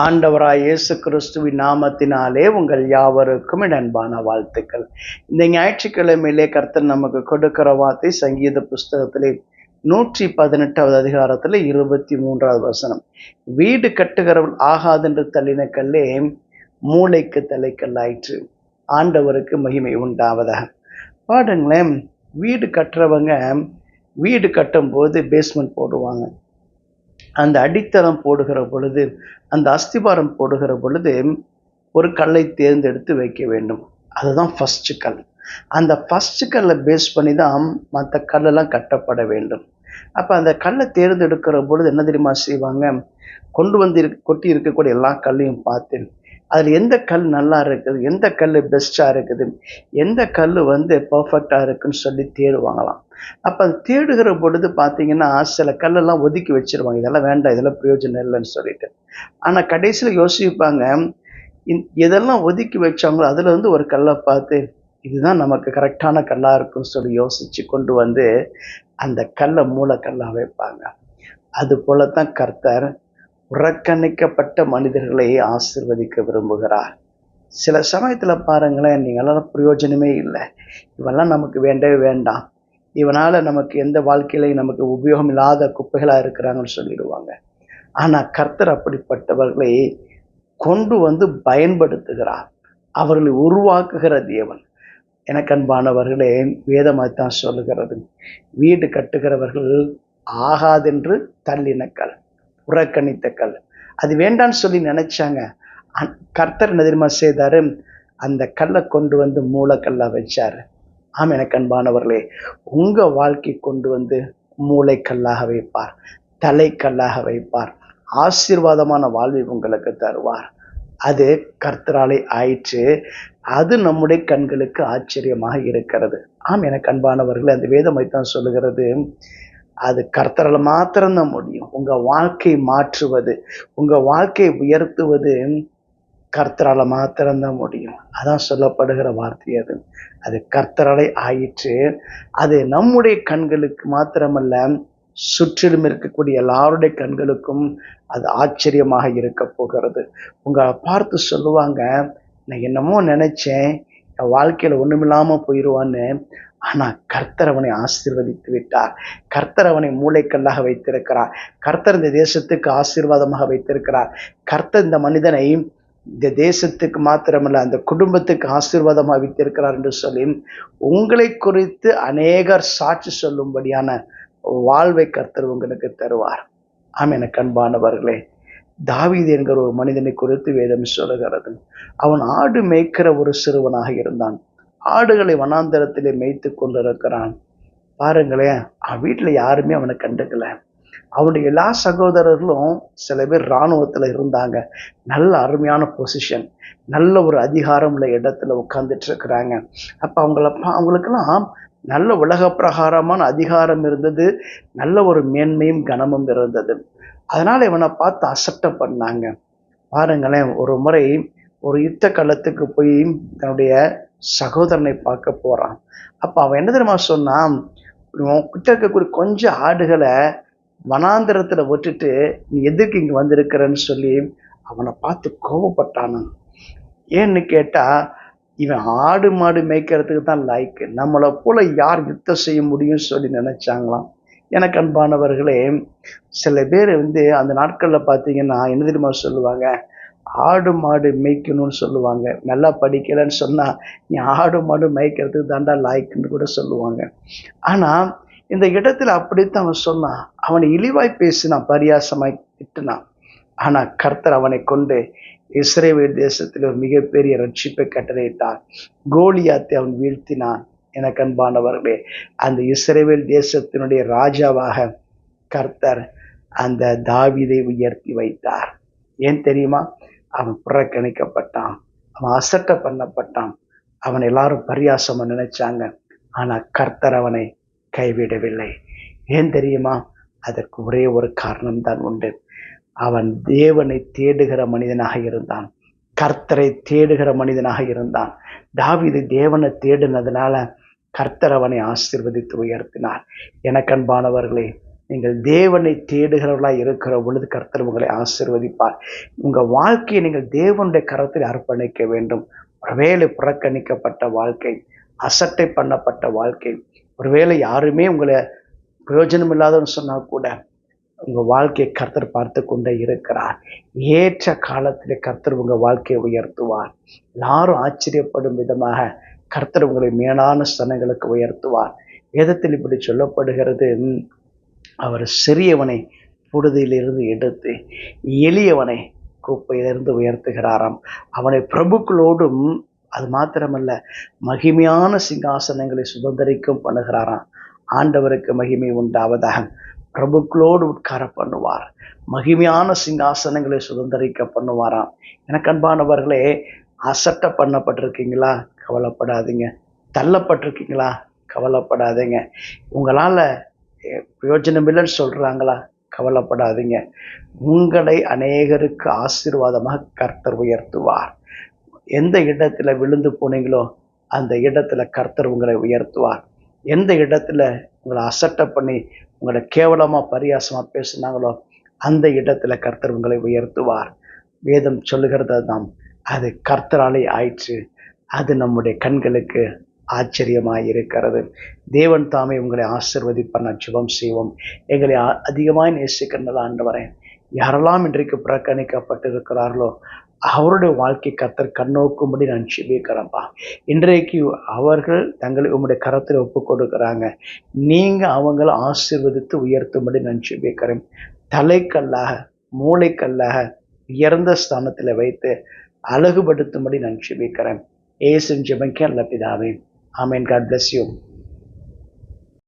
ஆண்டவராய் இயேசு கிறிஸ்துவின் நாமத்தினாலே உங்கள் யாவருக்கும் என் அன்பான வாழ்த்துக்கள். இந்த ஞாயிற்றுக்கிழமையிலே கர்த்தர் நமக்கு கொடுக்கிற வார்த்தை சங்கீத புஸ்தகத்திலே 118வது அதிகாரத்தில் 23வது வசனம். வீடு கட்டுகிறவள் ஆகாதென்று தள்ளின கல்லே மூளைக்கு தலைக்கல்லாயிற்று. ஆண்டவருக்கு மகிமை உண்டாவதாக. பாருங்களேன், வீடு கட்டுறவங்க வீடு கட்டும் போது பேஸ்மெண்ட் போடுவாங்க. அந்த அடித்தளம் போடுகிற பொழுது, அந்த அஸ்திபாரம் போடுகிற பொழுது ஒரு கல்லை தேர்ந்தெடுத்து வைக்க வேண்டும். அதுதான் ஃபர்ஸ்ட் கல். அந்த ஃபர்ஸ்ட் கல்லை பேஸ் பண்ணி தான் மற்ற கல்லெல்லாம் கட்டப்பட வேண்டும். அப்போ அந்த கல்லை தேர்ந்தெடுக்கிற பொழுது என்ன தெரியுமா செய்வாங்க? கொண்டு வந்து கொட்டி இருக்கக்கூடிய எல்லா கல்லையும் பார்த்து அதில் எந்த கல் நல்லா இருக்குது, எந்த கல் பெஸ்ட்டாக இருக்குது, எந்த கல் பர்ஃபெக்டாக இருக்குன்னு சொல்லி தேடுவாங்களாம். அப்போ அது தேடுகிற பொழுது பார்த்தீங்கன்னா சில கல்லெல்லாம் ஒதுக்கி வச்சிருவாங்க, இதெல்லாம் வேண்டாம், இதெல்லாம் பிரயோஜனம் இல்லைன்னு சொல்லிட்டு. ஆனால் கடைசியில் யோசிப்பாங்க, எதெல்லாம் ஒதுக்கி வச்சாங்களோ அதில் ஒரு கல்லை பார்த்து இதுதான் நமக்கு கரெக்டான கல்லாக இருக்குன்னு சொல்லி யோசித்து கொண்டு வந்து அந்த கல்லை மூலக்கல்லாக வைப்பாங்க. அது போலத்தான் கர்த்தர் புறக்கணிக்கப்பட்ட மனிதர்களை ஆசீர்வதிக்க விரும்புகிறார். சில சமயத்தில் பாருங்களேன், நீங்களாம் பிரயோஜனமே இல்லை, இவெல்லாம் நமக்கு வேண்டவே வேண்டாம், இவனால் நமக்கு எந்த வாழ்க்கையிலையும் நமக்கு உபயோகம் இல்லாத குப்பைகளாக இருக்கிறாங்கன்னு சொல்லிடுவாங்க. ஆனால் கர்த்தர் அப்படிப்பட்டவர்களை கொண்டு வந்து பயன்படுத்துகிறார். அவர்களை உருவாக்குகிற தேவன். எனக்கு அன்பானவர்களே, வேதமாய்த்தான் சொல்லுகிறது, வீடு கட்டுகிறவர்கள் ஆகாதென்று தள்ளின கல், புறக்கணித்த கல், அது வேண்டான்னு சொல்லி நினைச்சாங்க. கர்த்தர் என்ன தெரியுமா செய்தாரு? அந்த கல்லை கொண்டு வந்து மூலக்கல்லா வச்சாரு. ஆமாம், எனக்கு அன்பானவர்களே, உங்க வாழ்க்கை கொண்டு வந்து மூளைக்கல்லாக வைப்பார், தலைக்கல்லாக வைப்பார், ஆசீர்வாதமான வாழ்வை உங்களுக்கு தருவார். அது கர்த்தராலே ஆயிற்று. அது நம்முடைய கண்களுக்கு ஆச்சரியமாக இருக்கிறது. ஆம், எனக்கு அன்பானவர்களே, அந்த வேதமைத்தான் சொல்லுகிறது, அது கர்த்தரால் மாத்திரம்தான் முடியும். உங்க வாழ்க்கை மாற்றுவது, உங்க வாழ்க்கையை உயர்த்துவது கர்த்தரால் மாத்திரம்தான் முடியும். அதான் சொல்லப்படுகிற வார்த்தை. அது கர்த்தராலே ஆயிற்று. அது நம்முடைய கண்களுக்கு மாத்திரமல்ல, சுற்றிலும் இருக்கக்கூடிய எல்லாருடைய கண்களுக்கும் அது ஆச்சரியமாக இருக்க போகிறது. உங்களை பார்த்து சொல்லுவாங்க, நான் என்னமோ நினைச்சேன், என் வாழ்க்கையில ஒண்ணுமில்லாம போயிடுவான்னு, ஆனா கர்த்தர் அவனை ஆசீர்வதித்து விட்டார். கர்த்தர் அவனை மூளைக்கல்லாக வைத்திருக்கிறார். கர்த்தர் இந்த தேசத்துக்கு ஆசீர்வாதமாக வைத்திருக்கிறார். கர்த்தர் இந்த மனிதனை இந்த தேசத்துக்கு மாத்திரமல்ல, அந்த குடும்பத்துக்கு ஆசீர்வாதமாக வைத்திருக்கிறார் என்று சொல்லி உங்களை குறித்து அநேகர் சாட்சி சொல்லும்படியான வாழ்வை கர்த்தர் உங்களுக்கு தருவார். ஆம், எனக்கு அன்பானவர்களே, தாவீது என்கிற ஒரு மனிதனை குறித்து வேதம் சொல்லுகிறது. அவன் ஆடு மேய்க்கிற ஒரு சிறுவனாக இருந்தான். ஆடுகளை வனாந்தரத்திலே மேய்த்து கொண்டிருக்கிறான். பாருங்களேன், அவன் வீட்டில் யாருமே அவனை கண்டுக்கல. அவனுடைய எல்லா சகோதரர்களும் சில பேர் இராணுவத்தில் இருந்தாங்க. நல்ல அருமையான பொசிஷன், நல்ல ஒரு அதிகாரம் உள்ள இடத்துல உட்கார்ந்துட்டு இருக்கிறாங்க. அப்போ அவங்களுக்கெல்லாம் நல்ல உலக பிரகாரமான அதிகாரம் இருந்தது, நல்ல ஒரு மேன்மையும் கனமும் இருந்தது. அதனால இவனை பார்த்து அசட்டை பண்ணாங்க. பாருங்களேன், ஒரு முறை ஒரு யுத்த களத்துக்கு போய் தன்னுடைய சகோதரனை பார்க்க போறான். அப்ப அவன் என்ன தெரியுமா சொன்னான்? கிட்ட இருக்கக்கூடிய கொஞ்சம் ஆடுகளை வனாந்திரத்துல விட்டுட்டு நீ எதுக்கு இங்க வந்திருக்கிறன்னு சொல்லி அவனை பார்த்து கோபப்பட்டானு. ஏன்னு கேட்டா, இவன் ஆடு மாடு மேய்க்கிறதுக்கு தான் லாய்க்கு, நம்மளை போல யார் யுத்தம் செய்ய முடியும்னு சொல்லி நினைச்சாங்களாம். எனக்கு அன்பானவர்களே, சில பேர் அந்த நாட்கள்ல பார்த்தீங்கன்னா என்ன தெரியுமா சொல்லுவாங்க? ஆடு மாடு மேய்க்கணும்னு சொல்லுவாங்க. நல்லா படிக்கலைன்னு சொன்னா நீ ஆடு மாடு மேய்க்கிறதுக்கு தாண்டா லாய்க்குன்னு கூட சொல்லுவாங்க. ஆனா இந்த இடத்துல அப்படித்தான் அவன் சொன்னான். அவனை இழிவாய் பேசினான், பரியாசமாய் திட்டினான். ஆனா கர்த்தர் அவனை கொண்டு இஸ்ரவேல் தேசத்தில் ஒரு மிகப்பெரிய ரட்சிப்பை கட்டளையிட்டார். கோலியாத்தை அவன் வீழ்த்தினான். எனக்கு அன்பானவர்களே, அந்த இஸ்ரவேல் தேசத்தினுடைய ராஜாவாக கர்த்தர் அந்த தாவீதை உயர்த்தி வைத்தார். ஏன் தெரியுமா? அவன் புறக்கணிக்கப்பட்டான், அவன் அசட்டை பண்ணப்பட்டான், அவன் எல்லாரும் பரியாசமா நினைச்சாங்க. ஆனா கர்த்தர் அவனை கைவிடவில்லை. ஏன் தெரியுமா? அதற்கு ஒரே ஒரு காரணம்தான் உண்டு. அவன் தேவனை தேடுகிற மனிதனாக இருந்தான், கர்த்தரை தேடுகிற மனிதனாக இருந்தான். தாவீது தேவனை தேடினதுனால கர்த்தர் அவனை ஆசீர்வதித்து உயர்த்தினார். எனக்கு அன்பானவர்களே, நீங்கள் தேவனை தேடுகிறவர்களாய் இருக்கிற பொழுது கர்த்தர் உங்களை ஆசீர்வதிப்பார். உங்கள் வாழ்க்கையை நீங்கள் தேவனுடைய கரத்தில் அர்ப்பணிக்க வேண்டும். ஒருவேளை புறக்கணிக்கப்பட்ட வாழ்க்கை, அசட்டை பண்ணப்பட்ட வாழ்க்கை, ஒருவேளை யாருமே உங்களை பிரயோஜனம் இல்லாதவன்னு சொன்னால் கூட உங்கள் வாழ்க்கையை கர்த்தர் பார்த்து கொண்டே இருக்கிறார். ஏற்ற காலத்தில் கர்த்தர் உங்கள் வாழ்க்கையை உயர்த்துவார். எல்லாரும் ஆச்சரியப்படும் விதமாக கர்த்தர் உங்களை மேலான ஸ்தலங்களுக்கு உயர்த்துவார். வேதத்தில் இப்படி சொல்லப்படுகிறது, அவர் சிறியவனை புழுதியிலிருந்து எடுத்து எளியவனை குப்பையிலிருந்து உயர்த்துகிறாராம். அவனை பிரபுக்களோடும் அது மாத்திரமல்ல மகிமையான சிங்காசனங்களை சுதந்திரிக்கும் பண்ணுகிறாராம். ஆண்டவருக்கு மகிமை உண்டாவதாக. பிரபுக்களோடு உட்கார பண்ணுவார். மகிமையான சிங்காசனங்களை சுதந்திரிக்க பண்ணுவாராம். எனக்கு அன்பானவர்களே, அசட்டை பண்ணப்பட்டிருக்கீங்களா? கவலைப்படாதீங்க. தள்ளப்பட்டிருக்கீங்களா? கவலைப்படாதீங்க. உங்களால் பிரயோஜனம் இல்லைன்னு சொல்கிறாங்களா? கவலைப்படாதீங்க. உங்களை அநேகருக்கு ஆசீர்வாதமாக கர்த்தர் உயர்த்துவார். எந்த இடத்துல விழுந்து போனீங்களோ அந்த இடத்துல கர்த்தர் உங்களை உயர்த்துவார். எந்த இடத்துல உங்களை அசட்டை பண்ணி உங்களை கேவலமாக பரியாசமாக பேசுனாங்களோ அந்த இடத்துல கர்த்தர் உங்களை உயர்த்துவார். வேதம் சொல்லுகிறது தான், அது கர்த்தராலே ஆயிற்று. அது நம்முடைய கண்களுக்கு ஆச்சரியமாக இருக்கிறது. தேவன் தாமே உங்களை ஆசீர்வதிப்பார். நான் ஜெபம் செய்வோம். எங்களை அதிகமாக நேசிக்கின்ற ஆண்டவரே, யாரெல்லாம் இன்றைக்கு புறக்கணிக்கப்பட்டிருக்கிறார்களோ அவருடைய வாழ்க்கை கர்த்தர் கண்ணோக்கும்படி நான் ஜெபிக்கிறேன்ப்பா. இன்றைக்கு அவர்கள் தங்களை உங்களுடைய கரத்தில் ஒப்பு கொடுக்குறாங்க. நீங்கள் அவங்களை ஆசீர்வதித்து உயர்த்தும்படி நான் ஜெபிக்கிறேன். தலைக்கல்லாக மூளைக்கல்லாக உயர்ந்த ஸ்தானத்தில் வைத்து அழகுபடுத்தும்படி நான் ஜெபிக்கிறேன். இயேசுவின் ஜெபம் நல்ல பிதாவே. ஆமென். God bless you.